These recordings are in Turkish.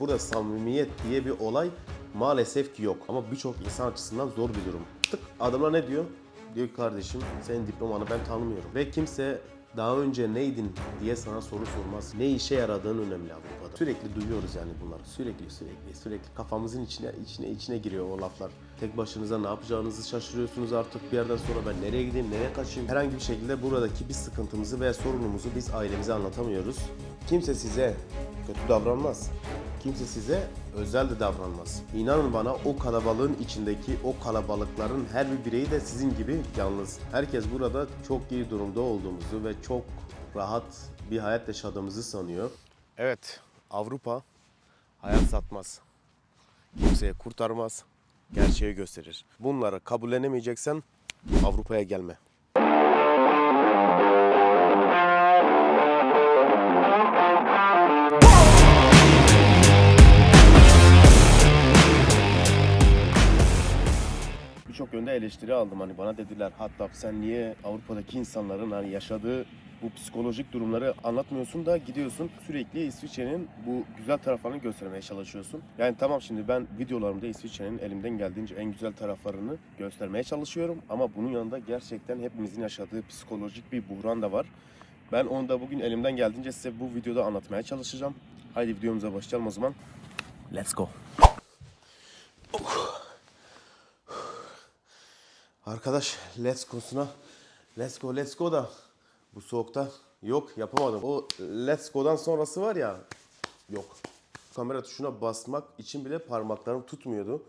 Burada samimiyet diye bir olay maalesef ki yok. Ama birçok insan açısından zor bir durum. Tık adamlar ne diyor? Diyor ki kardeşim senin diplomanı ben tanımıyorum. Ve kimse daha önce neydin diye sana soru sormaz. Ne işe yaradığın önemli Avrupa'da. Sürekli duyuyoruz yani bunları. Sürekli kafamızın içine giriyor o laflar. Tek başınıza ne yapacağınızı şaşırıyorsunuz artık. Bir yerden sonra ben nereye gideyim, nereye kaçayım? Herhangi bir şekilde buradaki bir sıkıntımızı veya sorunumuzu biz ailemize anlatamıyoruz. Kimse size kötü davranmaz. Kimse size özel de davranmaz. İnanın bana o kalabalığın içindeki o kalabalıkların her bir bireyi de sizin gibi yalnız. Herkes burada çok iyi durumda olduğumuzu ve çok rahat bir hayat yaşadığımızı sanıyor. Evet, Avrupa hayat satmaz. Kimseye kurtarmaz. Gerçeği gösterir. Bunları kabullenemeyeceksen Avrupa'ya gelme. Birçok yönde eleştiri aldım. Hani bana dediler hatta sen niye Avrupa'daki insanların hani yaşadığı bu psikolojik durumları anlatmıyorsun da gidiyorsun sürekli İsviçre'nin bu güzel taraflarını göstermeye çalışıyorsun. Yani tamam şimdi ben videolarımda İsviçre'nin elimden geldiğince en güzel taraflarını göstermeye çalışıyorum. Ama bunun yanında gerçekten hepimizin yaşadığı psikolojik bir buhran da var. Ben onu da bugün elimden geldiğince size bu videoda anlatmaya çalışacağım. Haydi videomuza başlayalım o zaman. Let's go. Arkadaş let's go da bu soğukta yok yapamadım. O let's go'dan sonrası var ya yok. Kamera tuşuna basmak için bile parmaklarım tutmuyordu.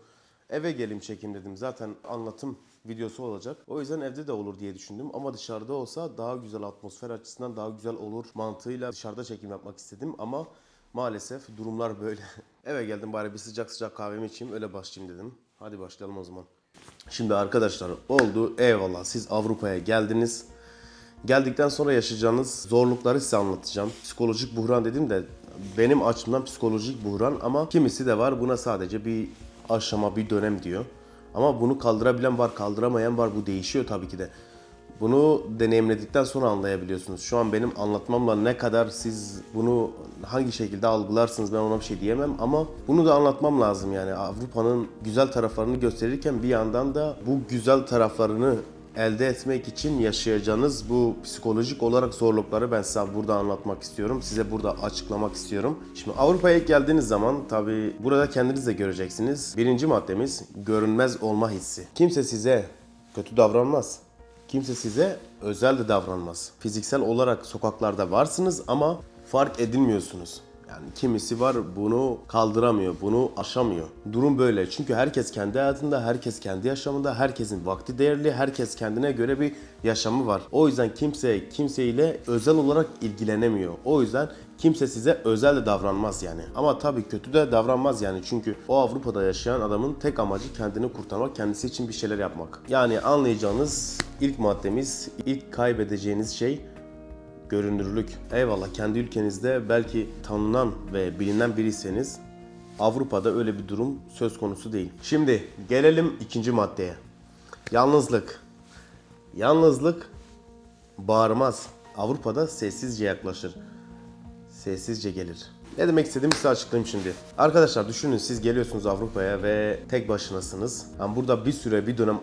Eve geleyim çekeyim dedim. Zaten anlatım videosu olacak. O yüzden evde de olur diye düşündüm. Ama dışarıda olsa daha güzel atmosfer açısından daha güzel olur mantığıyla dışarıda çekim yapmak istedim. Ama maalesef durumlar böyle. Eve geldim bari bir sıcak kahvemi içeyim öyle başlayayım dedim. Hadi başlayalım o zaman. Şimdi arkadaşlar oldu eyvallah siz Avrupa'ya geldiniz. Geldikten sonra yaşayacağınız zorlukları size anlatacağım. Psikolojik buhran dedim de benim açımdan psikolojik buhran ama kimisi de var buna sadece bir aşama bir dönem diyor. Ama bunu kaldırabilen var kaldıramayan var bu değişiyor tabii ki de. Bunu deneyimledikten sonra anlayabiliyorsunuz. Şu an benim anlatmamla ne kadar siz bunu hangi şekilde algılarsınız ben ona bir şey diyemem ama bunu da anlatmam lazım yani Avrupa'nın güzel taraflarını gösterirken bir yandan da bu güzel taraflarını elde etmek için yaşayacağınız bu psikolojik olarak zorlukları ben size burada anlatmak istiyorum. Size burada açıklamak istiyorum. Şimdi Avrupa'ya geldiğiniz zaman tabii burada kendiniz de göreceksiniz. Birinci maddemiz görünmez olma hissi. Kimse size kötü davranmaz. Kimse size özel de davranmaz. Fiziksel olarak sokaklarda varsınız ama fark edilmiyorsunuz. Yani kimisi var bunu kaldıramıyor, bunu aşamıyor. Durum böyle. Çünkü herkes kendi hayatında, herkes kendi yaşamında, herkesin vakti değerli, herkes kendine göre bir yaşamı var. O yüzden kimse kimseyle özel olarak ilgilenemiyor. O yüzden kimse size özel de davranmaz yani. Ama tabii kötü de davranmaz yani. Çünkü o Avrupa'da yaşayan adamın tek amacı kendini kurtarmak, kendisi için bir şeyler yapmak. Yani anlayacağınız ilk maddemiz, ilk kaybedeceğiniz şey görünürlük. Eyvallah kendi ülkenizde belki tanınan ve bilinen biriyseniz Avrupa'da öyle bir durum söz konusu değil. Şimdi gelelim ikinci maddeye. Yalnızlık. Yalnızlık bağırmaz. Avrupa'da sessizce yaklaşır. Sessizce gelir. Ne demek istediğimi size açıklayayım şimdi. Arkadaşlar düşünün siz geliyorsunuz Avrupa'ya ve tek başınasınız. Yani burada bir süre bir dönem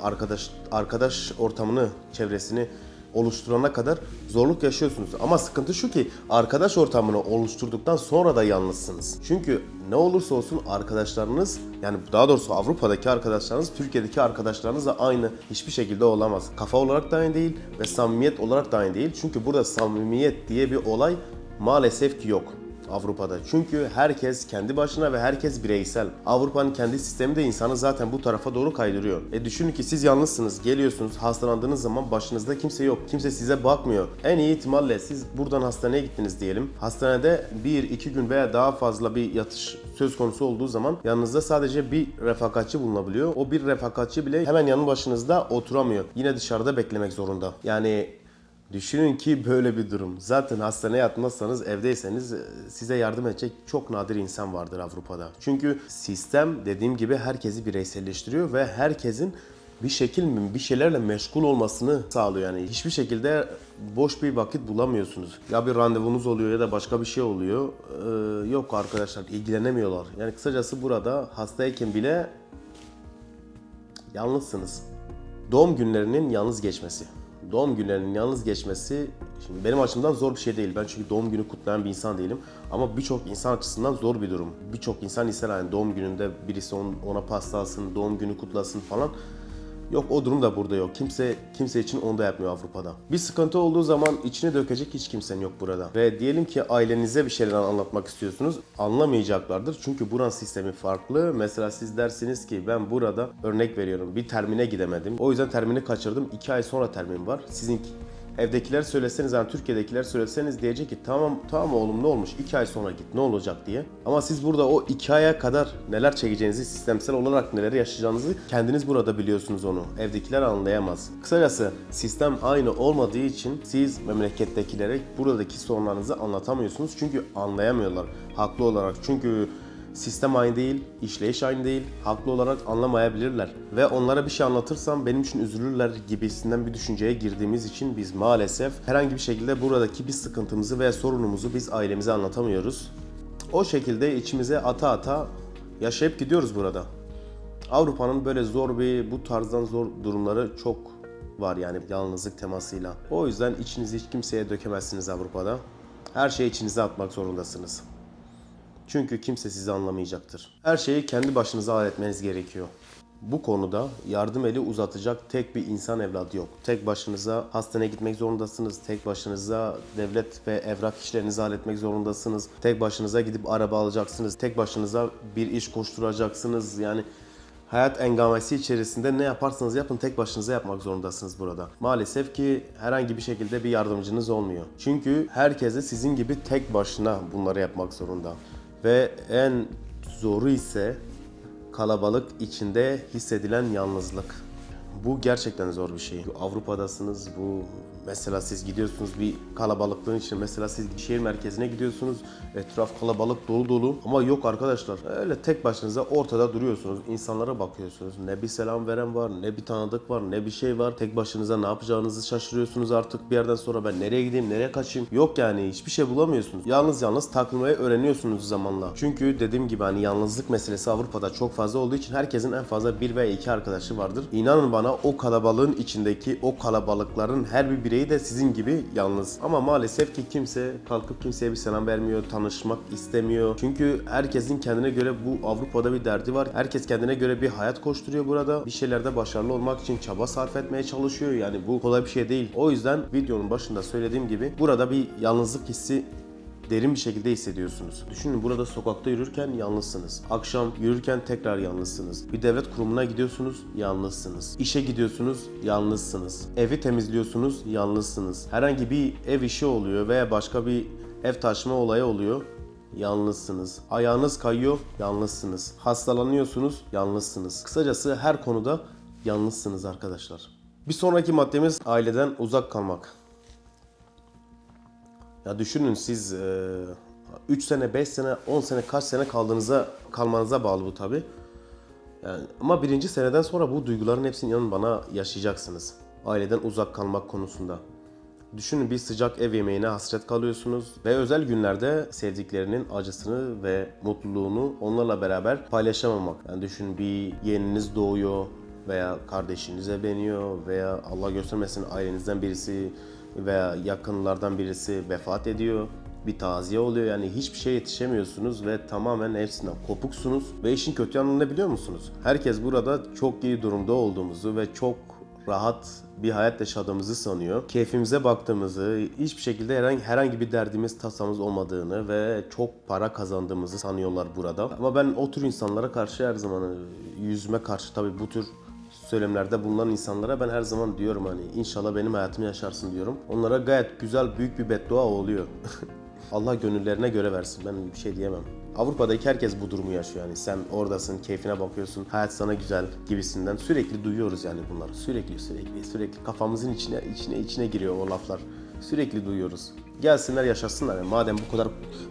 arkadaş ortamını, çevresini oluşturana kadar zorluk yaşıyorsunuz. Ama sıkıntı şu ki arkadaş ortamını oluşturduktan sonra da yalnızsınız. Çünkü ne olursa olsun arkadaşlarınız yani daha doğrusu Avrupa'daki arkadaşlarınız Türkiye'deki arkadaşlarınızla aynı hiçbir şekilde olamaz. Kafa olarak da aynı değil ve samimiyet olarak da aynı değil. Çünkü burada samimiyet diye bir olay maalesef ki yok Avrupa'da. Çünkü herkes kendi başına ve herkes bireysel. Avrupa'nın kendi sistemi de insanı zaten bu tarafa doğru kaydırıyor. Düşünün ki siz yalnızsınız, geliyorsunuz, hastalandığınız zaman başınızda kimse yok. Kimse size bakmıyor. En iyi ihtimalle siz buradan hastaneye gittiniz diyelim. Hastanede 1-2 gün veya daha fazla bir yatış söz konusu olduğu zaman yanınızda sadece bir refakatçi bulunabiliyor. O bir refakatçi bile hemen yanı başınızda oturamıyor. Yine dışarıda beklemek zorunda. Yani düşünün ki böyle bir durum. Zaten hastaneye yatmazsanız evdeyseniz size yardım edecek çok nadir insan vardır Avrupa'da. Çünkü sistem dediğim gibi herkesi bireyselleştiriyor ve herkesin bir şekil mi bir şeylerle meşgul olmasını sağlıyor yani. Hiçbir şekilde boş bir vakit bulamıyorsunuz. Ya bir randevunuz oluyor ya da başka bir şey oluyor. Yok arkadaşlar, ilgilenemiyorlar. Yani kısacası burada hastayken bile yalnızsınız. Doğum günlerinin yalnız geçmesi. Doğum günlerinin yalnız geçmesi şimdi benim açımdan zor bir şey değil. Ben çünkü doğum günü kutlayan bir insan değilim. Ama birçok insan açısından zor bir durum. Birçok insan ister yani doğum gününde birisi ona pasta alsın, doğum günü kutlasın falan. Yok, o durum da burada yok. Kimse için onu da yapmıyor Avrupa'da. Bir sıkıntı olduğu zaman içine dökecek hiç kimsen yok burada. Ve diyelim ki ailenize bir şeyler anlatmak istiyorsunuz. Anlamayacaklardır. Çünkü buranın sistemi farklı. Mesela siz dersiniz ki ben burada örnek veriyorum bir termine gidemedim. O yüzden termini kaçırdım. 2 ay sonra termin var. Sizin evdekiler söyleseniz, yani Türkiye'dekiler söyleseniz diyecek ki tamam oğlum ne olmuş 2 ay sonra git ne olacak diye. Ama siz burada o 2 aya kadar neler çekeceğinizi, sistemsel olarak neler yaşayacağınızı kendiniz burada biliyorsunuz onu. Evdekiler anlayamaz. Kısacası sistem aynı olmadığı için siz memlekettekilere buradaki sorunlarınızı anlatamıyorsunuz. Çünkü anlayamıyorlar haklı olarak. Çünkü sistem aynı değil, işleyiş aynı değil, haklı olarak anlamayabilirler. Ve onlara bir şey anlatırsam benim için üzülürler gibisinden bir düşünceye girdiğimiz için biz maalesef herhangi bir şekilde buradaki bir sıkıntımızı veya sorunumuzu biz ailemize anlatamıyoruz. O şekilde içimize ata ata yaşayıp gidiyoruz burada. Avrupa'nın böyle bu tarzdan zor durumları çok var yani yalnızlık temasıyla. O yüzden içinizi hiç kimseye dökemezsiniz Avrupa'da. Her şeyi içinize atmak zorundasınız. Çünkü kimse sizi anlamayacaktır. Her şeyi kendi başınıza halletmeniz gerekiyor. Bu konuda yardım eli uzatacak tek bir insan evladı yok. Tek başınıza hastaneye gitmek zorundasınız. Tek başınıza devlet ve evrak işlerinizi halletmek zorundasınız. Tek başınıza gidip araba alacaksınız. Tek başınıza bir iş koşturacaksınız. Yani hayat engamesi içerisinde ne yaparsanız yapın tek başınıza yapmak zorundasınız burada. Maalesef ki herhangi bir şekilde bir yardımcınız olmuyor. Çünkü herkese sizin gibi tek başına bunları yapmak zorunda. Ve en zoru ise kalabalık içinde hissedilen yalnızlık. Bu gerçekten zor bir şey. Avrupa'dasınız, mesela siz gidiyorsunuz bir kalabalıklığın için, mesela siz şehir merkezine gidiyorsunuz, etraf kalabalık dolu dolu ama yok arkadaşlar, öyle tek başınıza ortada duruyorsunuz, insanlara bakıyorsunuz, ne bir selam veren var, ne bir tanıdık var, ne bir şey var, tek başınıza ne yapacağınızı şaşırıyorsunuz artık bir yerden sonra, ben nereye gideyim, nereye kaçayım, yok yani hiçbir şey bulamıyorsunuz. Yalnız takılmayı öğreniyorsunuz zamanla. Çünkü dediğim gibi hani yalnızlık meselesi Avrupa'da çok fazla olduğu için herkesin en fazla bir veya iki arkadaşı vardır. İnanın bana o kalabalığın içindeki o kalabalıkların her bir bireyi de sizin gibi yalnız. Ama maalesef ki kimse kalkıp kimseye bir selam vermiyor, tanışmak istemiyor. Çünkü herkesin kendine göre bu Avrupa'da bir derdi var. Herkes kendine göre bir hayat koşturuyor burada. Bir şeylerde başarılı olmak için çaba sarf etmeye çalışıyor. Yani bu kolay bir şey değil. O yüzden videonun başında söylediğim gibi burada bir yalnızlık hissi derin bir şekilde hissediyorsunuz. Düşünün, burada sokakta yürürken yalnızsınız. Akşam yürürken tekrar yalnızsınız. Bir devlet kurumuna gidiyorsunuz, yalnızsınız. İşe gidiyorsunuz, yalnızsınız. Evi temizliyorsunuz, yalnızsınız. Herhangi bir ev işi oluyor veya başka bir ev taşıma olayı oluyor, yalnızsınız. Ayağınız kayıyor, yalnızsınız. Hastalanıyorsunuz, yalnızsınız. Kısacası her konuda yalnızsınız arkadaşlar. Bir sonraki maddemiz aileden uzak kalmak. Ya düşünün siz 3 sene, 5 sene, 10 sene kaç sene kalmanıza bağlı bu tabi. Yani, ama birinci seneden sonra bu duyguların hepsini inanın bana yaşayacaksınız. Aileden uzak kalmak konusunda. Düşünün, bir sıcak ev yemeğine hasret kalıyorsunuz ve özel günlerde sevdiklerinin acısını ve mutluluğunu onlarla beraber paylaşamamak. Yani düşünün, bir yeğeniniz doğuyor veya kardeşiniz evleniyor veya Allah göstermesin ailenizden birisi veya yakınlardan birisi vefat ediyor. Bir taziye oluyor, yani hiçbir şeye yetişemiyorsunuz ve tamamen hepsinden kopuksunuz. Ve işin kötü yanını ne biliyor musunuz? Herkes burada çok iyi durumda olduğumuzu ve çok rahat bir hayat yaşadığımızı sanıyor. Keyfimize baktığımızı, hiçbir şekilde herhangi bir derdimiz, tasamız olmadığını ve çok para kazandığımızı sanıyorlar burada. Ama ben o tür insanlara karşı her zaman, yüzüme karşı tabii bu tür söylemlerde bulunan insanlara ben her zaman diyorum hani inşallah benim hayatımı yaşarsın diyorum. Onlara gayet güzel, büyük bir beddua oluyor. Allah gönüllerine göre versin, ben bir şey diyemem. Avrupa'daki herkes bu durumu yaşıyor yani. Sen oradasın, keyfine bakıyorsun, hayat sana güzel gibisinden sürekli duyuyoruz yani bunları. Sürekli kafamızın içine giriyor o laflar. Sürekli duyuyoruz. Gelsinler yaşasınlar. Yani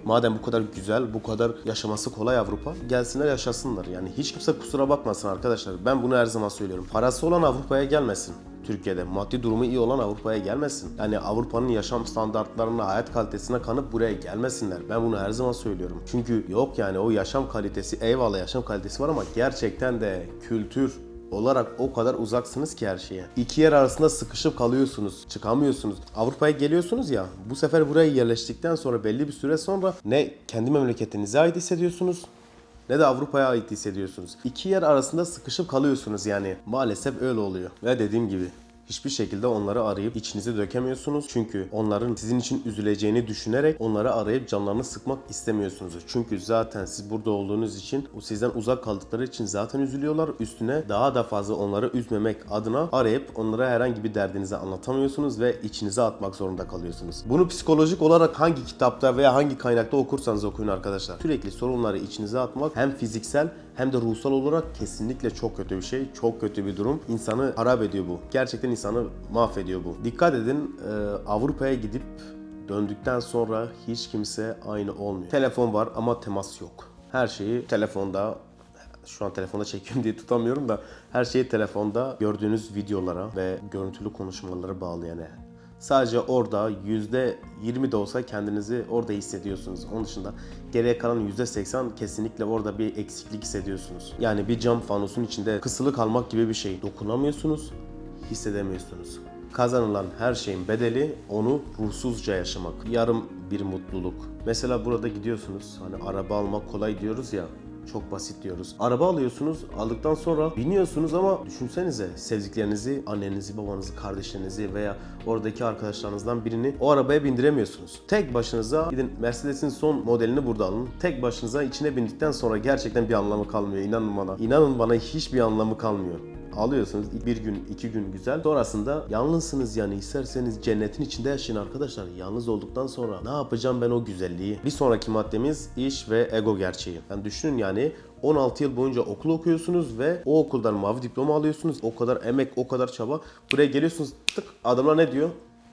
madem bu kadar güzel, bu kadar yaşaması kolay Avrupa, gelsinler yaşasınlar. Yani hiç kimse kusura bakmasın arkadaşlar. Ben bunu her zaman söylüyorum. Parası olan Avrupa'ya gelmesin. Türkiye'de maddi durumu iyi olan Avrupa'ya gelmesin. Yani Avrupa'nın yaşam standartlarına, hayat kalitesine kanıp buraya gelmesinler. Ben bunu her zaman söylüyorum. Çünkü yok yani o yaşam kalitesi, eyvallah yaşam kalitesi var ama gerçekten de kültür olarak o kadar uzaksınız ki her şeye. İki yer arasında sıkışıp kalıyorsunuz, çıkamıyorsunuz. Avrupa'ya geliyorsunuz ya, bu sefer buraya yerleştikten sonra belli bir süre sonra ne kendi memleketinize ait hissediyorsunuz ne de Avrupa'ya ait hissediyorsunuz. İki yer arasında sıkışıp kalıyorsunuz yani. Maalesef öyle oluyor. Ve dediğim gibi hiçbir şekilde onları arayıp içinize dökemiyorsunuz. Çünkü onların sizin için üzüleceğini düşünerek onları arayıp canlarını sıkmak istemiyorsunuz. Çünkü zaten siz burada olduğunuz için, sizden uzak kaldıkları için zaten üzülüyorlar. Üstüne daha da fazla onları üzmemek adına arayıp onlara herhangi bir derdinizi anlatamıyorsunuz ve içinize atmak zorunda kalıyorsunuz. Bunu psikolojik olarak hangi kitapta veya hangi kaynakta okursanız okuyun arkadaşlar. Sürekli sorunları içinize atmak hem fiziksel hem de ruhsal olarak kesinlikle çok kötü bir şey. Çok kötü bir durum. İnsanı harap ediyor bu. Gerçekten insanı mahvediyor bu. Dikkat edin, Avrupa'ya gidip döndükten sonra hiç kimse aynı olmuyor. Telefon var ama temas yok. Her şeyi telefonda, şu an telefonda çekiyorum diye tutamıyorum da her şeyi telefonda gördüğünüz videolara ve görüntülü konuşmalara bağlı yani. Sadece orada %20 de olsa kendinizi orada hissediyorsunuz. Onun dışında geriye kalan %80 kesinlikle orada bir eksiklik hissediyorsunuz. Yani bir cam fanusun içinde kısılı kalmak gibi bir şey. Dokunamıyorsunuz, hissedemiyorsunuz. Kazanılan her şeyin bedeli onu ruhsuzca yaşamak. Yarım bir mutluluk. Mesela burada gidiyorsunuz, hani araba almak kolay diyoruz ya. Çok basit diyoruz. Araba alıyorsunuz, aldıktan sonra biniyorsunuz ama düşünsenize sevdiklerinizi, annenizi, babanızı, kardeşlerinizi veya oradaki arkadaşlarınızdan birini o arabaya bindiremiyorsunuz. Tek başınıza gidin Mercedes'in son modelini burada alın. Tek başınıza içine bindikten sonra gerçekten bir anlamı kalmıyor. İnanın bana. İnanın bana hiçbir anlamı kalmıyor. Alıyorsunuz bir gün, iki gün güzel. Sonrasında yalnızsınız yani isterseniz cennetin içinde yaşayın arkadaşlar. Yalnız olduktan sonra ne yapacağım ben o güzelliği? Bir sonraki maddemiz iş ve ego gerçeği. Yani düşünün yani 16 yıl boyunca okul okuyorsunuz ve o okuldan mavi diploma alıyorsunuz. O kadar emek, o kadar çaba. Buraya geliyorsunuz tık adamlar ne diyor?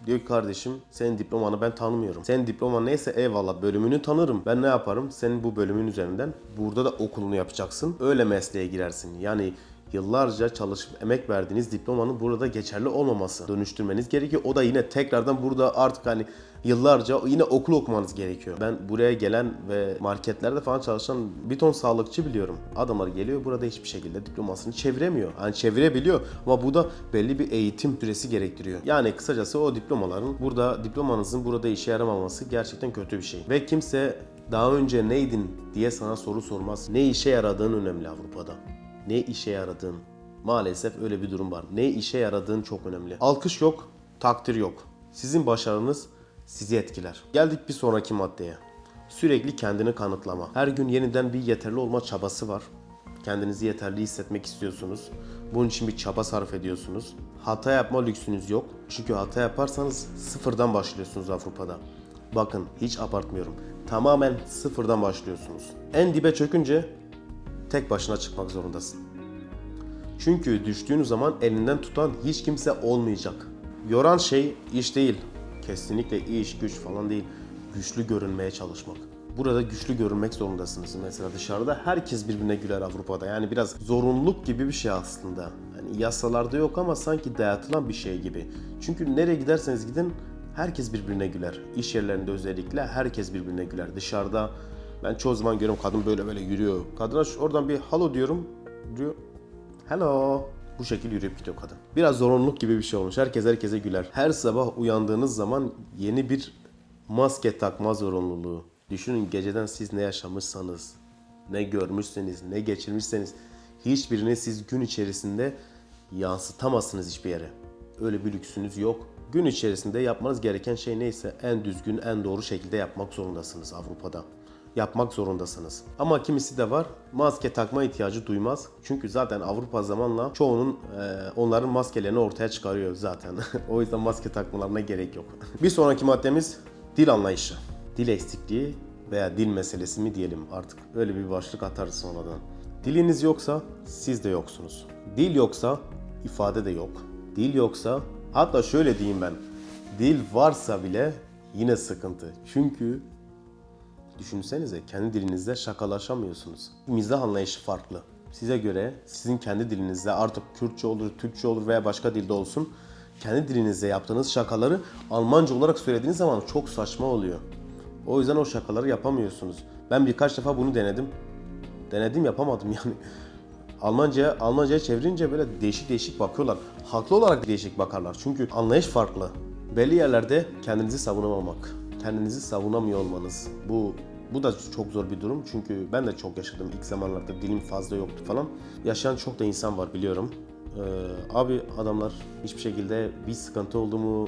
Diyor ki kardeşim senin diplomanı ben tanımıyorum. Senin diploman neyse eyvallah bölümünü tanırım. Ben ne yaparım? Senin bu bölümün üzerinden burada da okulunu yapacaksın. Öyle mesleğe girersin. Yani yıllarca çalışıp emek verdiğiniz diplomanın burada geçerli olmaması. Dönüştürmeniz gerekiyor. O da yine tekrardan burada artık hani yıllarca yine okul okumanız gerekiyor. Ben buraya gelen ve marketlerde falan çalışan bir ton sağlıkçı biliyorum. Adamlar geliyor burada hiçbir şekilde diplomasını çeviremiyor. Yani çevirebiliyor ama bu da belli bir eğitim süresi gerektiriyor. Yani kısacası o diplomanızın burada işe yaramaması gerçekten kötü bir şey. Ve kimse daha önce neydin diye sana soru sormaz. Ne işe yaradığın önemli Avrupa'da. Ne işe yaradığın. Maalesef öyle bir durum var. Ne işe yaradığın çok önemli. Alkış yok, takdir yok. Sizin başarınız sizi etkiler. Geldik bir sonraki maddeye. Sürekli kendini kanıtlama. Her gün yeniden bir yeterli olma çabası var. Kendinizi yeterli hissetmek istiyorsunuz. Bunun için bir çaba sarf ediyorsunuz. Hata yapma lüksünüz yok. Çünkü hata yaparsanız sıfırdan başlıyorsunuz Avrupa'da. Bakın hiç abartmıyorum. Tamamen sıfırdan başlıyorsunuz. En dibe çökünce tek başına çıkmak zorundasın. Çünkü düştüğün zaman elinden tutan hiç kimse olmayacak. Yoran şey iş değil. Kesinlikle iş, güç falan değil. Güçlü görünmeye çalışmak. Burada güçlü görünmek zorundasınız. Mesela dışarıda herkes birbirine güler Avrupa'da. Yani biraz zorunluluk gibi bir şey aslında. Yani yasalarda yok ama sanki dayatılan bir şey gibi. Çünkü nereye giderseniz gidin herkes birbirine güler. İş yerlerinde özellikle herkes birbirine güler. Dışarıda ben çoğu zaman görüyorum kadın böyle yürüyor. Kadına oradan bir hello diyorum. Diyor hello. Bu şekilde yürüyüp gidiyor kadın. Biraz zorunluluk gibi bir şey olmuş. Herkes herkese güler. Her sabah uyandığınız zaman yeni bir maske takma zorunluluğu. Düşünün geceden siz ne yaşamışsanız, ne görmüşseniz, ne geçirmişseniz hiçbirini siz gün içerisinde yansıtamazsınız hiçbir yere. Öyle bir lüksünüz yok. Gün içerisinde yapmanız gereken şey neyse en düzgün, en doğru şekilde yapmak zorundasınız Avrupa'da. Yapmak zorundasınız. Ama kimisi de var maske takma ihtiyacı duymaz. Çünkü zaten Avrupa zamanla çoğunun onların maskelerini ortaya çıkarıyor zaten. O yüzden maske takmalarına gerek yok. Bir sonraki maddemiz dil anlayışı. Dil eksikliği veya dil meselesi mi diyelim artık. Öyle bir başlık atarız sonradan. Diliniz yoksa siz de yoksunuz. Dil yoksa ifade de yok. Dil yoksa hatta şöyle diyeyim ben. Dil varsa bile yine sıkıntı. Çünkü düşünsenize kendi dilinizde şakalaşamıyorsunuz. Mizah anlayışı farklı. Size göre sizin kendi dilinizde artık Kürtçe olur, Türkçe olur veya başka dilde olsun. Kendi dilinizde yaptığınız şakaları Almanca olarak söylediğiniz zaman çok saçma oluyor. O yüzden o şakaları yapamıyorsunuz. Ben birkaç defa bunu denedim. Denedim yapamadım yani. Almanca'ya çevirince böyle değişik değişik bakıyorlar. Haklı olarak değişik bakarlar. Çünkü anlayış farklı. Belli yerlerde kendinizi savunamamak, kendinizi savunamıyor olmanız. Bu da çok zor bir durum. Çünkü ben de çok yaşadım. İlk zamanlarda dilim fazla yoktu falan. Yaşayan çok da insan var biliyorum. Abi adamlar hiçbir şekilde bir sıkıntı oldu mu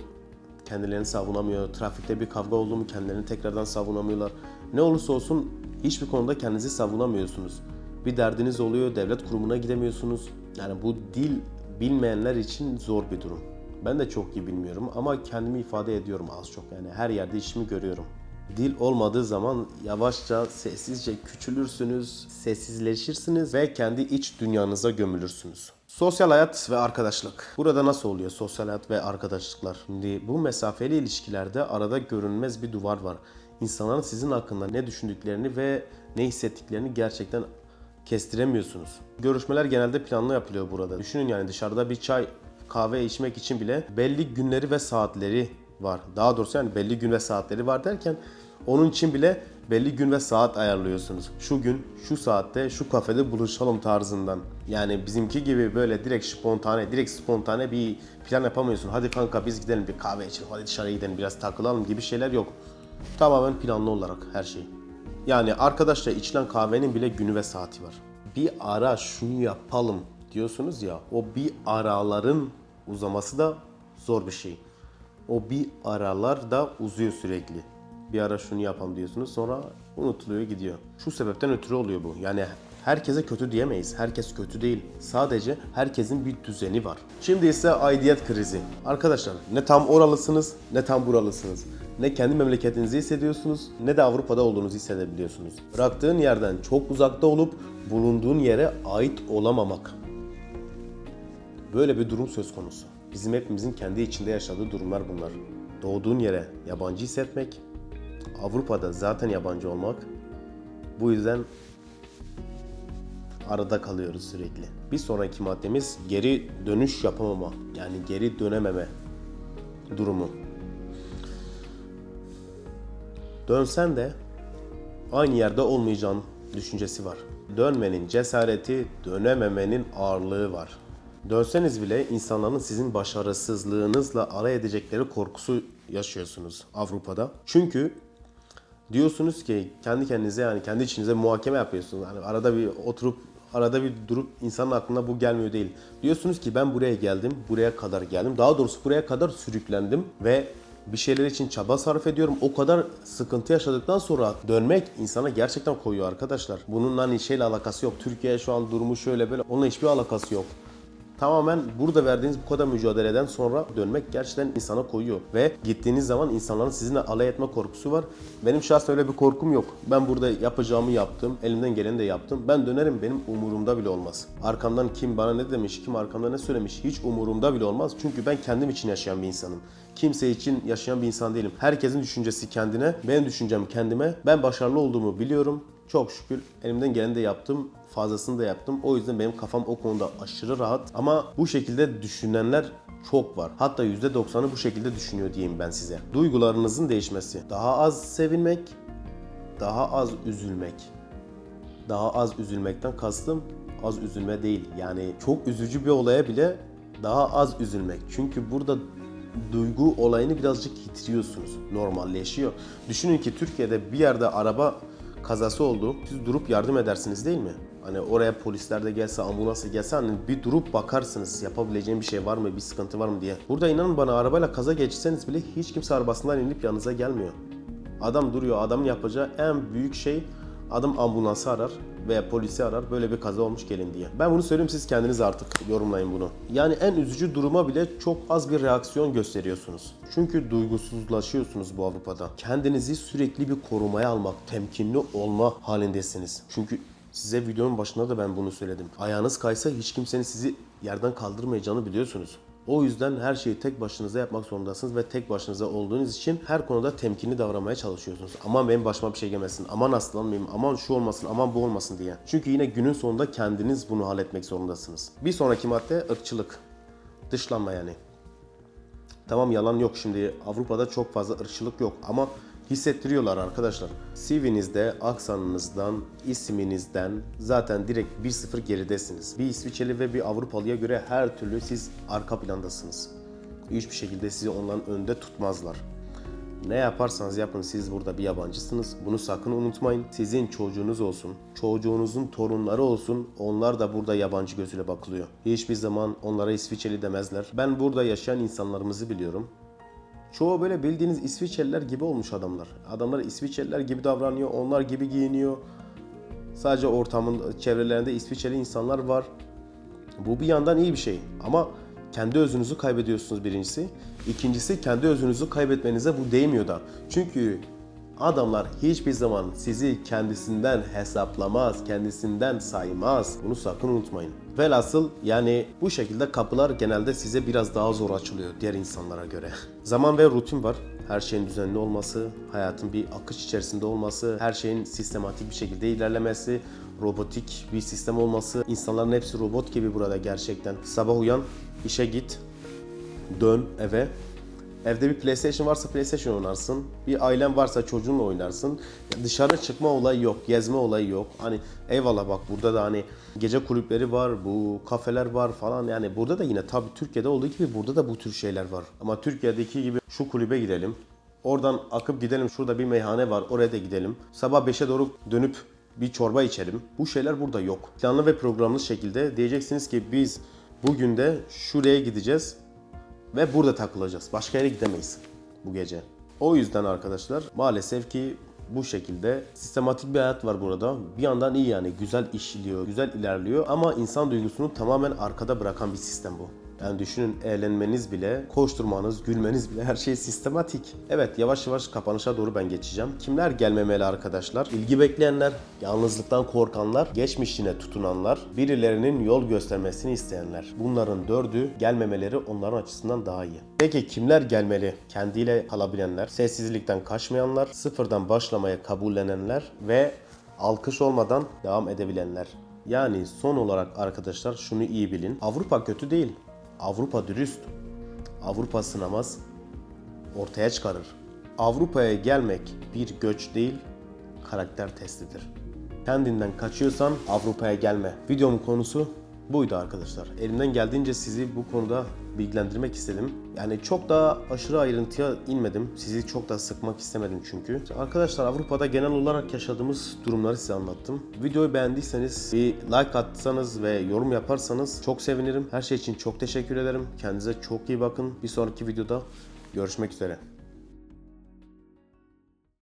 kendilerini savunamıyor. Trafikte bir kavga oldu mu kendilerini tekrardan savunamıyorlar. Ne olursa olsun hiçbir konuda kendinizi savunamıyorsunuz. Bir derdiniz oluyor, devlet kurumuna gidemiyorsunuz. Yani bu dil bilmeyenler için zor bir durum. Ben de çok iyi bilmiyorum ama kendimi ifade ediyorum az çok. Yani her yerde işimi görüyorum. Dil olmadığı zaman yavaşça, sessizce küçülürsünüz, sessizleşirsiniz ve kendi iç dünyanıza gömülürsünüz. Sosyal hayat ve arkadaşlık. Burada nasıl oluyor sosyal hayat ve arkadaşlıklar? Şimdi bu mesafeli ilişkilerde arada görünmez bir duvar var. İnsanların sizin hakkında ne düşündüklerini ve ne hissettiklerini gerçekten kestiremiyorsunuz. Görüşmeler genelde planlı yapılıyor burada. Düşünün yani dışarıda bir çay, kahve içmek için bile belli günleri ve saatleri var. Daha doğrusu yani belli gün ve saatleri var derken onun için bile belli gün ve saat ayarlıyorsunuz. Şu gün, şu saatte, şu kafede buluşalım tarzından. Yani bizimki gibi böyle direkt spontane bir plan yapamıyorsun. Hadi kanka biz gidelim bir kahve içelim, hadi dışarıya gidelim biraz takılalım gibi şeyler yok. Tamamen planlı olarak her şey. Yani arkadaşla içilen kahvenin bile günü ve saati var. Bir ara şunu yapalım diyorsunuz ya, o bir araların uzaması da zor bir şey. O bir aralar da uzuyor sürekli. Bir ara şunu yapalım diyorsunuz sonra unutuluyor gidiyor. Şu sebepten ötürü oluyor bu. Yani herkese kötü diyemeyiz. Herkes kötü değil. Sadece herkesin bir düzeni var. Şimdi ise aidiyet krizi. Arkadaşlar ne tam oralısınız ne tam buralısınız. Ne kendi memleketinizi hissediyorsunuz ne de Avrupa'da olduğunuzu hissedebiliyorsunuz. Bıraktığın yerden çok uzakta olup bulunduğun yere ait olamamak. Böyle bir durum söz konusu. Bizim hepimizin kendi içinde yaşadığı durumlar bunlar. Doğduğun yere yabancı hissetmek, Avrupa'da zaten yabancı olmak. Bu yüzden arada kalıyoruz sürekli. Bir sonraki maddemiz geri dönüş yapamama. Yani geri dönememe durumu. Dönsen de aynı yerde olmayacağın düşüncesi var. Dönmenin cesareti, dönememenin ağırlığı var. Dönseniz bile insanların sizin başarısızlığınızla alay edecekleri korkusu yaşıyorsunuz Avrupa'da. Çünkü diyorsunuz ki kendi kendinize yani kendi içinize muhakeme yapıyorsunuz. Yani arada bir durup insanın aklına bu gelmiyor değil. Diyorsunuz ki ben buraya geldim, buraya kadar geldim. Daha doğrusu buraya kadar sürüklendim ve bir şeyler için çaba sarf ediyorum. O kadar sıkıntı yaşadıktan sonra dönmek insana gerçekten koyuyor arkadaşlar. Bunun hani şeyle alakası yok. Türkiye şu an durumu şöyle böyle. Onunla hiçbir alakası yok. Tamamen burada verdiğiniz bu kadar mücadeleden sonra dönmek gerçekten insana koyuyor. Ve gittiğiniz zaman insanların sizinle alay etme korkusu var. Benim şahsen öyle bir korkum yok. Ben burada yapacağımı yaptım, elimden geleni de yaptım. Ben dönerim, benim umurumda bile olmaz. Arkamdan kim bana ne demiş, kim arkamdan ne söylemiş hiç umurumda bile olmaz. Çünkü ben kendim için yaşayan bir insanım. Kimse için yaşayan bir insan değilim. Herkesin düşüncesi kendine, benim düşüncem kendime. Ben başarılı olduğumu biliyorum. Çok şükür elimden geleni de yaptım. Fazlasını da yaptım. O yüzden benim kafam o konuda aşırı rahat. Ama bu şekilde düşünenler çok var. Hatta %90'ı bu şekilde düşünüyor diyeyim ben size. Duygularınızın değişmesi. Daha az sevinmek, daha az üzülmek. Daha az üzülmekten kastım az üzülme değil. Yani çok üzücü bir olaya bile daha az üzülmek. Çünkü burada duygu olayını birazcık yitiriyorsunuz. Normalleşiyor. Düşünün ki Türkiye'de bir yerde araba kazası oldu. Siz durup yardım edersiniz değil mi? Hani oraya polisler de gelse, ambulans da gelse hani bir durup bakarsınız yapabileceğim bir şey var mı, bir sıkıntı var mı diye. Burada inanın bana arabayla kaza geçseniz bile hiç kimse arabasından inip yanınıza gelmiyor. Adam duruyor, adamın yapacağı en büyük şey adam ambulansı arar veya polisi arar böyle bir kaza olmuş gelin diye. Ben bunu söyleyeyim siz kendiniz artık yorumlayın bunu. Yani en üzücü duruma bile çok az bir reaksiyon gösteriyorsunuz. Çünkü duygusuzlaşıyorsunuz bu Avrupa'da. Kendinizi sürekli bir korumaya almak, temkinli olma halindesiniz. Çünkü size videonun başında da ben bunu söyledim. Ayağınız kaysa hiç kimsenin sizi yerden kaldırmayacağını biliyorsunuz. O yüzden her şeyi tek başınıza yapmak zorundasınız ve tek başınıza olduğunuz için her konuda temkinli davranmaya çalışıyorsunuz. Aman benim başıma bir şey gelmesin, aman hastalanmayayım, aman şu olmasın, aman bu olmasın diye. Çünkü yine günün sonunda kendiniz bunu halletmek zorundasınız. Bir sonraki madde ırkçılık. Dışlanma yani. Tamam, yalan yok, şimdi Avrupa'da çok fazla ırkçılık yok ama hissettiriyorlar arkadaşlar. CV'nizde, aksanınızdan, isminizden zaten direkt 1-0 geridesiniz. Bir İsviçreli ve bir Avrupalıya göre her türlü siz arka plandasınız. Hiçbir şekilde sizi onların önünde tutmazlar. Ne yaparsanız yapın, siz burada bir yabancısınız. Bunu sakın unutmayın. Sizin çocuğunuz olsun, çocuğunuzun torunları olsun, onlar da burada yabancı gözüyle bakılıyor. Hiçbir zaman onlara İsviçreli demezler. Ben burada yaşayan insanlarımızı biliyorum. Çoğu böyle bildiğiniz İsviçreliler gibi olmuş adamlar. Adamlar İsviçreliler gibi davranıyor, onlar gibi giyiniyor. Sadece ortamın çevrelerinde İsviçreli insanlar var. Bu bir yandan iyi bir şey ama kendi özünüzü kaybediyorsunuz birincisi. İkincisi, kendi özünüzü kaybetmenize bu değmiyor da. Çünkü adamlar hiçbir zaman sizi kendisinden hesaplamaz, kendisinden saymaz. Bunu sakın unutmayın. Velhasıl yani bu şekilde kapılar genelde size biraz daha zor açılıyor diğer insanlara göre. Zaman ve rutin var. Her şeyin düzenli olması, hayatın bir akış içerisinde olması, her şeyin sistematik bir şekilde ilerlemesi, robotik bir sistem olması. İnsanların hepsi robot gibi burada gerçekten. Sabah uyan, işe git, dön eve. Evde bir PlayStation varsa PlayStation oynarsın. Bir ailen varsa çocuğunla oynarsın. Dışarı çıkma olayı yok, gezme olayı yok. Hani eyvallah, bak burada da hani gece kulüpleri var, bu kafeler var falan. Yani burada da yine tabii Türkiye'de olduğu gibi burada da bu tür şeyler var. Ama Türkiye'deki gibi şu kulübe gidelim, oradan akıp gidelim, şurada bir meyhane var, oraya da gidelim, sabah 5'e doğru dönüp bir çorba içelim. Bu şeyler burada yok. Planlı ve programlı şekilde diyeceksiniz ki biz bugün de şuraya gideceğiz ve burada takılacağız. Başka yere gidemeyiz bu gece. O yüzden arkadaşlar maalesef ki bu şekilde sistematik bir hayat var burada. Bir yandan iyi, yani güzel işliyor, güzel ilerliyor ama insan duygusunu tamamen arkada bırakan bir sistem bu. Yani düşünün, eğlenmeniz bile, koşturmanız, gülmeniz bile her şey sistematik. Evet, yavaş yavaş kapanışa doğru ben geçeceğim. Kimler gelmemeli arkadaşlar? İlgi bekleyenler, yalnızlıktan korkanlar, geçmişine tutunanlar, birilerinin yol göstermesini isteyenler. Bunların dördü gelmemeleri onların açısından daha iyi. Peki kimler gelmeli? Kendiyle kalabilenler, sessizlikten kaçmayanlar, sıfırdan başlamaya kabullenenler ve alkış olmadan devam edebilenler. Yani son olarak arkadaşlar şunu iyi bilin. Avrupa kötü değil. Avrupa dürüst. Avrupa sınamaz, ortaya çıkarır. Avrupa'ya gelmek bir göç değil, karakter testidir. Kendinden kaçıyorsan Avrupa'ya gelme. Videomun konusu buydu arkadaşlar. Elimden geldiğince sizi bu konuda bilgilendirmek istedim. Yani çok daha aşırı ayrıntıya inmedim. Sizi çok da sıkmak istemedim çünkü. Arkadaşlar, Avrupa'da genel olarak yaşadığımız durumları size anlattım. Videoyu beğendiyseniz bir like atsanız ve yorum yaparsanız çok sevinirim. Her şey için çok teşekkür ederim. Kendinize çok iyi bakın. Bir sonraki videoda görüşmek üzere.